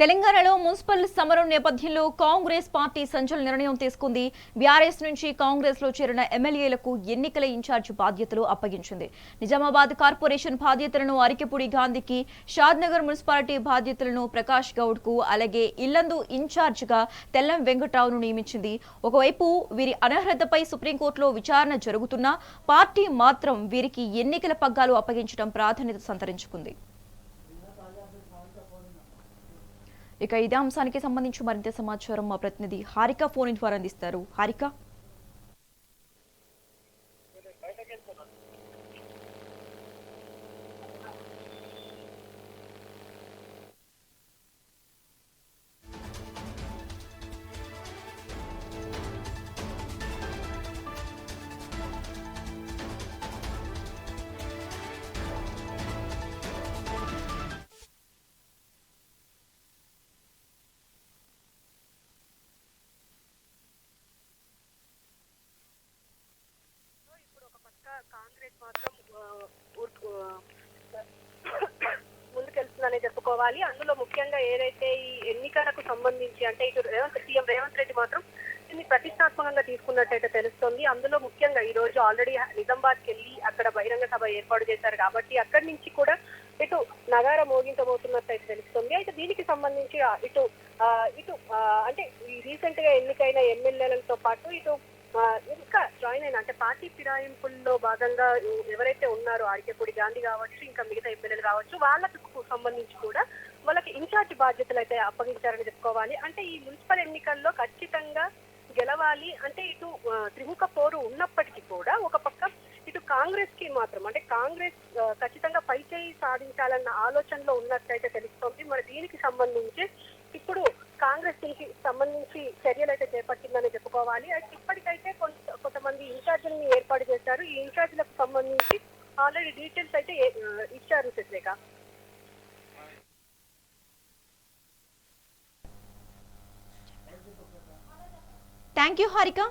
తెలంగాణలో మున్సిపల్ సమరం నేపథ్యంలో కాంగ్రెస్ పార్టీ సంచలన నిర్ణయం తీసుకుంది. బీఆర్ఎస్ నుంచి కాంగ్రెస్ లో చేరిన ఎమ్మెల్యేలకు ఎన్నికల ఇన్ఛార్జ్ బాధ్యతలు అప్పగించింది. నిజామాబాద్ కార్పొరేషన్ బాధ్యతలను అరికెపూడి గాంధీకి, షాద్నగర్ మున్సిపాలిటీ బాధ్యతలను ప్రకాష్ గౌడ్ కు, అలాగే ఇల్లందు ఇన్ఛార్జ్ గా తెల్లం వెంకట్రావును నియమించింది. ఒకవైపు వీరి అనర్హతపై సుప్రీంకోర్టులో విచారణ జరుగుతున్నా పార్టీ మాత్రం వీరికి ఎన్నికల పగ్గాలు అప్పగించడం ప్రాధాన్యత సంతరించుకుంది. ఇక ఇదే అంశానికి సంబంధించి మరింత సమాచారం మా ప్రతినిధి హారిక ఫోన్ ఇన్ ద్వారా అందిస్తారు. హారిక, కాంగ్రెస్ మాత్రం ముందుకెళ్తుందనే చెప్పుకోవాలి. అందులో ముఖ్యంగా ఏదైతే ఈ ఎన్నికలకు సంబంధించి అంటే ఇటు సీఎం రేవంత్ రెడ్డి మాత్రం దీన్ని ప్రతిష్టాత్మకంగా తీసుకున్నట్టయితే తెలుస్తోంది. అందులో ముఖ్యంగా ఈ రోజు ఆల్రెడీ నిజామాబాద్కి వెళ్ళి అక్కడ బహిరంగ సభ ఏర్పాటు చేశారు కాబట్టి అక్కడి నుంచి కూడా ఇటు నగార మోగించబోతున్నట్టయితే తెలుస్తుంది. అయితే దీనికి సంబంధించి ఇటు ఇటు అంటే రీసెంట్ గా ఎన్నికైన ఎమ్మెల్యేలతో పాటు ఇటు ఇంకా జాయిన్ అయిన అంటే పార్టీ ఫిరాయింపుల్లో భాగంగా ఎవరైతే ఉన్నారో ఆర్కేపూడి గాంధీ కావచ్చు, ఇంకా మిగతా ఎమ్మెల్యేలు కావచ్చు, వాళ్ళకు సంబంధించి కూడా వాళ్ళకి ఇన్ఛార్జ్ బాధ్యతలు అయితే అప్పగించారని చెప్పుకోవాలి. అంటే ఈ మున్సిపల్ ఎన్నికల్లో ఖచ్చితంగా గెలవాలి అంటే ఇటు త్రిముఖ పోరు ఉన్నప్పటికీ కూడా ఒక పక్క ఇటు కాంగ్రెస్ కి మాత్రం అంటే కాంగ్రెస్ ఖచ్చితంగా పైచేయి సాధించాలన్న ఆలోచనలో ఉన్నట్టయితే తెలుస్తోంది. మరి దీనికి సంబంధించి ఇప్పుడు కాంగ్రెస్ కి సంబంధించి చర్యలు అయితే చేపట్టిందని చెప్పుకోవాలి. అయితే ఇప్పటికైతే కొంతమంది ఇన్ఛార్జీలను ఏర్పాటు చేశారు. ఈ ఇన్ఛార్జీలకు సంబంధించి ఆల్రెడీ డీటెయిల్స్ అయితే ఇచ్చారు శశిరేఖ. Thank you Harika.